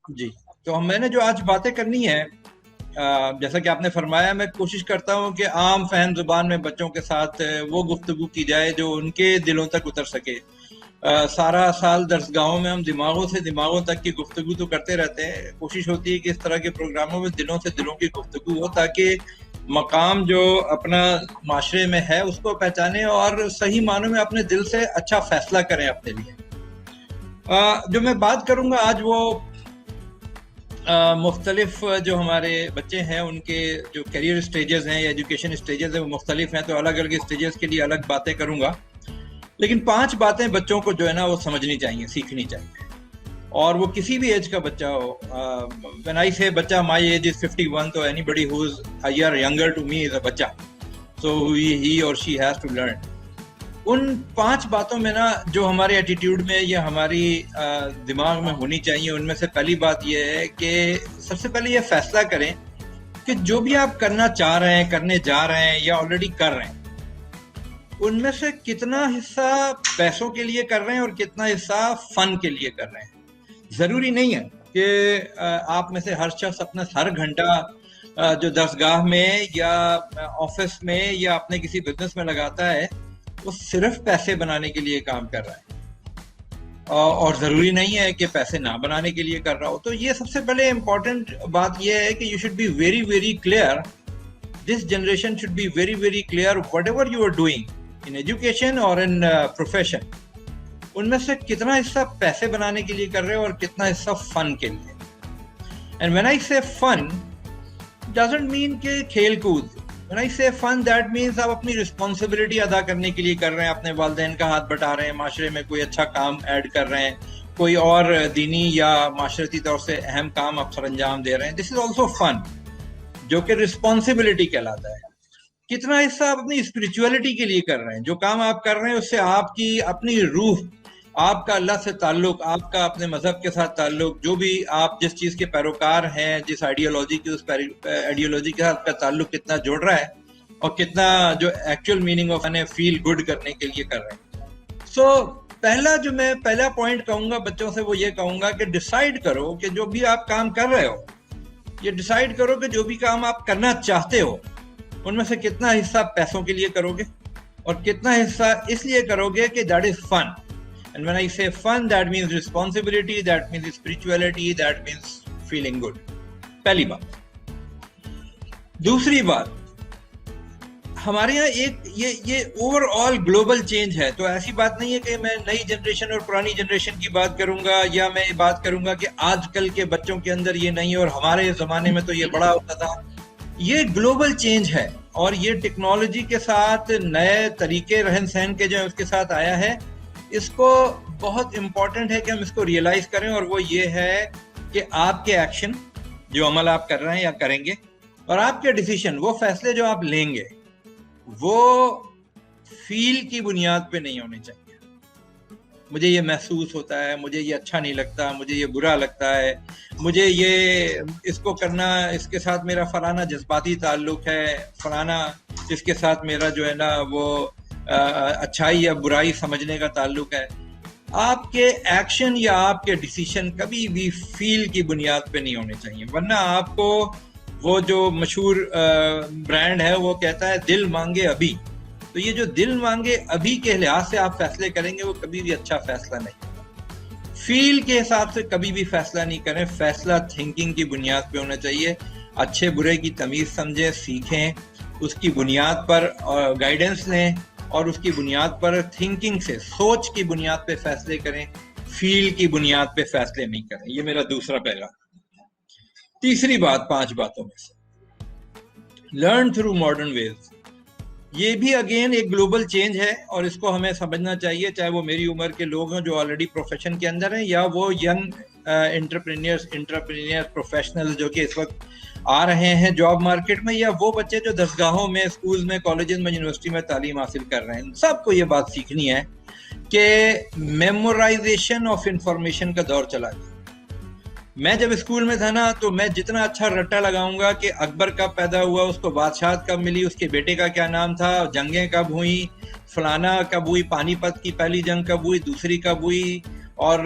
جی، تو میں نے جو آج باتیں کرنی ہے، جیسا کہ آپ نے فرمایا، میں کوشش کرتا ہوں کہ عام فہم زبان میں بچوں کے ساتھ وہ گفتگو کی جائے جو ان کے دلوں تک اتر سکے۔ سارا سال درسگاہوں میں ہم دماغوں سے دماغوں تک کی گفتگو تو کرتے رہتے ہیں، کوشش ہوتی ہے کہ اس طرح کے پروگراموں میں دلوں سے دلوں کی گفتگو ہو، تاکہ مقام جو اپنا معاشرے میں ہے اس کو پہچانے اور صحیح معنوں میں اپنے دل سے اچھا فیصلہ کریں اپنے لیے۔ جو میں بات کروں گا آج، وہ مختلف جو ہمارے بچے ہیں ان کے جو کیریئر سٹیجز ہیں یا ایجوکیشن سٹیجز ہیں وہ مختلف ہیں، تو الگ الگ سٹیجز کے لیے الگ باتیں کروں گا، لیکن 5 باتیں بچوں کو جو ہے نا وہ سمجھنی چاہیے، سیکھنی چاہیے، اور وہ کسی بھی ایج کا بچہ ہو۔ when I say بچہ، my age is 51، تو anybody who is a year younger to me is a بچہ، so he or she has to learn۔ ان 5 باتوں میں نا جو ہمارے ایٹیٹیوڈ میں یا ہماری دماغ میں ہونی چاہیے، ان میں سے پہلی بات یہ ہے کہ سب سے پہلے یہ فیصلہ کریں کہ جو بھی آپ کرنا چاہ رہے ہیں، کرنے جا رہے ہیں یا آلریڈی کر رہے ہیں، ان میں سے کتنا حصہ پیسوں کے لیے کر رہے ہیں اور کتنا حصہ فن کے لیے کر رہے ہیں۔ ضروری نہیں ہے کہ آپ میں سے ہر شخص اپنا ہر گھنٹہ جو درسگاہ میں یا آفس میں یا اپنے کسی بزنس میں لگاتا ہے وہ صرف پیسے بنانے کے لیے کام کر رہا ہے، اور ضروری نہیں ہے کہ پیسے نہ بنانے کے لیے کر رہا ہو۔ تو یہ سب سے پہلے امپورٹنٹ بات یہ ہے کہ you should be very very clear, this generation should be very very clear whatever you are doing in education اور ان پروفیشن، ان میں سے کتنا حصہ پیسے بنانے کے لیے کر رہے ہو اور کتنا حصہ فن کے لیے۔ اینڈ وین آئی سے فن ڈزنٹ مین کہ کھیل کود، when I say fun that means آپ اپنی رسپانسبلٹی ادا کرنے کے لیے کر رہے ہیں، اپنے والدین کا ہاتھ بٹا رہے ہیں، معاشرے میں کوئی اچھا کام ایڈ کر رہے ہیں، کوئی اور دینی یا معاشرتی طور سے اہم کام آپ سر انجام دے رہے ہیں، دس از آلسو فن، جو کہ رسپانسبلٹی کہلاتا ہے۔ کتنا حصہ آپ اپنی اسپرچولیٹی کے لیے کر رہے ہیں، جو کام آپ کر رہے ہیں اس سے آپ کی اپنی روح، آپ کا اللہ سے تعلق، آپ کا اپنے مذہب کے ساتھ تعلق، جو بھی آپ جس چیز کے پیروکار ہیں، جس آئیڈیالوجی کی، اس آئیڈیالوجی کے ساتھ کا تعلق کتنا جوڑ رہا ہے اور کتنا جو actual meaning of feel good کرنے کے لیے کر رہے ہیں۔ سو پہلا پوائنٹ کہوں گا بچوں سے، وہ یہ کہوں گا کہ ڈیسائیڈ کرو کہ جو بھی آپ کام کر رہے ہو، یہ ڈیسائیڈ کرو کہ جو بھی کام آپ کرنا چاہتے ہو ان میں سے کتنا حصہ پیسوں کے لیے کرو گے اور کتنا حصہ اس لیے کرو گے کہ that is fun. And when I say fun, that means responsibility, that means spirituality, that means feeling good. پہلی بات۔ دوسری بات، ہمارے یہاں ایک یہ اوور آل گلوبل چینج ہے، تو ایسی بات نہیں ہے کہ میں نئی جنریشن اور پرانی جنریشن کی بات کروں گا یا میں بات کروں گا کہ آج کل کے بچوں کے اندر یہ نہیں اور ہمارے زمانے میں تو یہ بڑا ہوتا تھا۔ یہ گلوبل چینج ہے اور یہ ٹیکنالوجی کے ساتھ نئے طریقے رہن سہن کے جو اس کے ساتھ آیا ہے، اس کو بہت امپورٹنٹ ہے کہ ہم اس کو ریئلائز کریں، اور وہ یہ ہے کہ آپ کے ایکشن، جو عمل آپ کر رہے ہیں یا کریں گے، اور آپ کے ڈیسیشن، وہ فیصلے جو آپ لیں گے، وہ فیل کی بنیاد پہ نہیں ہونے چاہیے۔ مجھے یہ محسوس ہوتا ہے، مجھے یہ اچھا نہیں لگتا، مجھے یہ برا لگتا ہے، مجھے یہ اس کو کرنا، اس کے ساتھ میرا فلانا جذباتی تعلق ہے، فلانا اس کے ساتھ میرا جو ہے نا وہ اچھائی یا برائی سمجھنے کا تعلق ہے۔ آپ کے ایکشن یا آپ کے ڈیسیشن کبھی بھی فیل کی بنیاد پہ نہیں ہونے چاہیے، ورنہ آپ کو وہ جو مشہور برانڈ ہے وہ کہتا ہے دل مانگے ابھی، تو یہ جو دل مانگے ابھی کے لحاظ سے آپ فیصلے کریں گے وہ کبھی بھی اچھا فیصلہ نہیں۔ فیل کے حساب سے کبھی بھی فیصلہ نہیں کریں، فیصلہ تھنکنگ کی بنیاد پہ ہونا چاہیے، اچھے برے کی تمیز سمجھیں، سیکھیں، اس کی بنیاد پر گائیڈنس لیں اور اس کی بنیاد پر تھنکنگ سے، سوچ کی بنیاد پہ فیصلے کریں، فیل کی بنیاد پہ فیصلے نہیں کریں۔ یہ میرا دوسرا پہلا۔ تیسری بات 5 باتوں میں سے، لرن تھرو ماڈرن ویز۔ یہ بھی اگین ایک گلوبل چینج ہے اور اس کو ہمیں سمجھنا چاہیے، چاہے وہ میری عمر کے لوگ ہیں جو آلریڈی پروفیشن کے اندر ہیں، یا وہ ینگ انٹرپرینئر پروفیشنل جو کہ اس وقت آ رہے ہیں جاب مارکیٹ میں، یا وہ بچے جو درسگاہوں میں، اسکول میں، کالجز میں، یونیورسٹی میں تعلیم حاصل کر رہے ہیں۔ سب کو یہ بات سیکھنی ہے کہ میمورائزیشن آف انفارمیشن کا دور چلا گیا۔ میں جب اسکول میں تھا نا تو میں جتنا اچھا رٹا لگاؤں گا کہ اکبر کب پیدا ہوا، اس کو بادشاہت کب ملی، اس کے بیٹے کا کیا نام تھا، جنگیں کب ہوئیں، فلانا کب ہوئی، پانی پت کی پہلی جنگ کب ہوئی، دوسری کب ہوئی، اور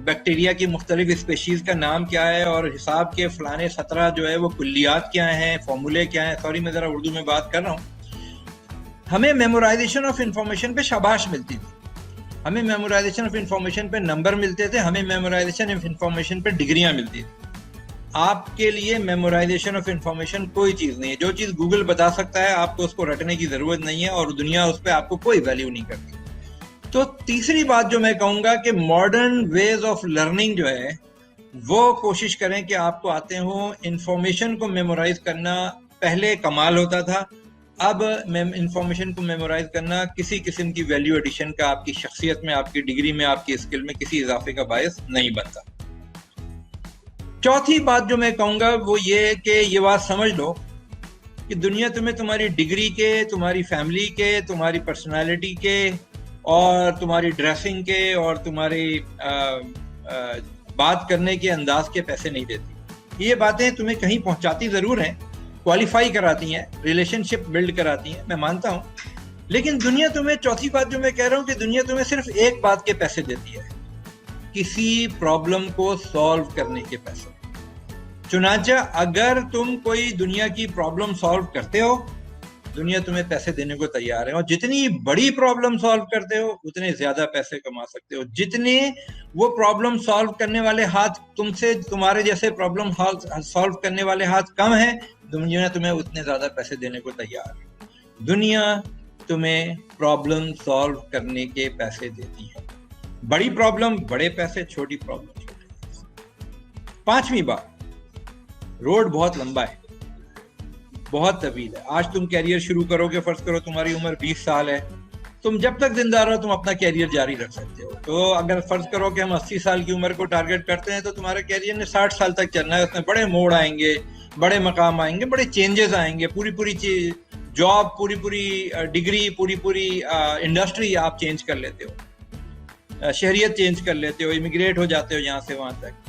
بیکٹیریا کی مختلف اسپیشیز کا نام کیا ہے اور حساب کے فلانے 17 جو ہے وہ کلیات کیا ہیں، فارمولے کیا ہیں. سوری میں ذرا اردو میں بات کر رہا ہوں. ہمیں میمورائزیشن آف انفارمیشن پہ شاباش ملتی تھی، ہمیں میمورائزیشن آف انفارمیشن پہ نمبر ملتے تھے، ہمیں میمورائزیشن آف انفارمیشن پہ ڈگریاں ملتی تھی. آپ کے لیے میمورائزیشن آف انفارمیشن کوئی چیز نہیں ہے. جو چیز گوگل بتا سکتا ہے آپ کو اس کو رٹنے کی ضرورت نہیں ہے، اور دنیا اس پہ آپ کو کوئی ویلیو نہیں کرتی. تو تیسری بات جو میں کہوں گا کہ ماڈرن ویز آف لرننگ جو ہے وہ کوشش کریں کہ آپ کو آتے ہوں. انفارمیشن کو میمورائز کرنا پہلے کمال ہوتا تھا، اب انفارمیشن کو میمورائز کرنا کسی قسم کی ویلیو ایڈیشن کا آپ کی شخصیت میں، آپ کی ڈگری میں، آپ کی اسکل میں کسی اضافے کا باعث نہیں بنتا. چوتھی بات جو میں کہوں گا وہ یہ کہ یہ بات سمجھ لو کہ دنیا تمہیں تمہاری ڈگری کے، تمہاری فیملی کے، تمہاری پرسنالٹی کے اور تمہاری ڈریسنگ کے اور تمہاری بات کرنے کے انداز کے پیسے نہیں دیتی. یہ باتیں تمہیں کہیں پہنچاتی ضرور ہیں، کوالیفائی کراتی ہیں، ریلیشن شپ بلڈ کراتی ہیں، میں مانتا ہوں. لیکن دنیا تمہیں، چوتھی بات جو میں کہہ رہا ہوں کہ دنیا تمہیں صرف ایک بات کے پیسے دیتی ہے، کسی پرابلم کو سالو کرنے کے پیسے. چنانچہ اگر تم کوئی دنیا کی پرابلم سالو کرتے ہو، دنیا تمہیں پیسے دینے کو تیار ہے، اور جتنی بڑی پرابلم سالو کرتے ہو اتنے زیادہ پیسے کما سکتے ہو. جتنے وہ پرابلم سالو کرنے والے ہاتھ تم سے، تمہارے جیسے پرابلم سالو کرنے والے ہاتھ کم ہیں، دنیا تمہیں اتنے زیادہ پیسے دینے کو تیار ہے. دنیا تمہیں پرابلم سالو کرنے کے پیسے دیتی ہے. بڑی پرابلم بڑے پیسے، چھوٹی پرابلم چھوٹے پیسے. پانچویں بات، روڈ بہت لمبا ہے، بہت طویل ہے. آج تم کیریئر شروع کرو گے، فرض کرو تمہاری عمر 20 سال ہے، تم جب تک زندہ رہو تم اپنا کیریئر جاری رکھ سکتے ہو. تو اگر فرض کرو کہ ہم 80 سال کی عمر کو ٹارگٹ کرتے ہیں تو تمہارے کیریئر نے 60 سال تک چلنا ہے. اس میں بڑے موڑ آئیں گے، بڑے مقام آئیں گے، بڑے چینجز آئیں گے. پوری جاب، پوری ڈگری، پوری انڈسٹری آپ چینج کر لیتے ہو، شہریت چینج کر لیتے ہو، امیگریٹ ہو جاتے ہو یہاں سے وہاں تک.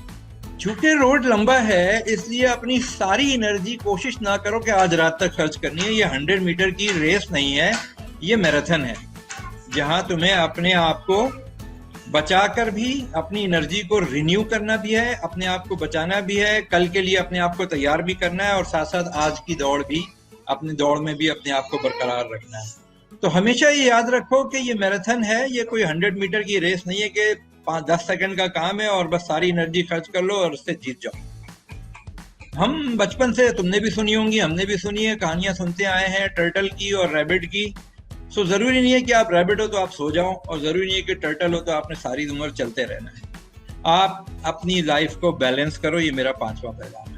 چونکہ روڈ لمبا ہے اس لیے اپنی ساری انرجی کوشش نہ کرو کہ آج رات تک خرچ کرنی ہے. یہ 100 میٹر کی ریس نہیں ہے، یہ میراتھن ہے، جہاں تمہیں اپنے آپ کو بچا کر بھی اپنی انرجی کو رینیو کرنا بھی ہے، اپنے آپ کو بچانا بھی ہے، کل کے لیے اپنے آپ کو تیار بھی کرنا ہے، اور ساتھ ساتھ آج کی دوڑ بھی، اپنی دوڑ میں بھی اپنے آپ کو برقرار رکھنا ہے. تو ہمیشہ یہ یاد رکھو کہ یہ میراتھن ہے، یہ کوئی 100 میٹر کی ریس نہیں ہے کہ 5-10 سیکنڈ کا کام ہے اور بس ساری انرجی خرچ کر لو اور اس سے جیت جاؤ. ہم بچپن سے، تم نے بھی سنی ہوں گی، ہم نے بھی سنی ہے، کہانیاں سنتے آئے ہیں ٹرٹل کی اور ریبٹ کی. سو ضروری نہیں ہے کہ آپ ریبٹ ہو تو آپ سو جاؤ، اور ضروری نہیں ہے کہ ٹرٹل ہو تو آپ نے ساری عمر چلتے رہنا ہے. آپ اپنی لائف کو بیلنس کرو، یہ میرا 5واں پیغام ہے.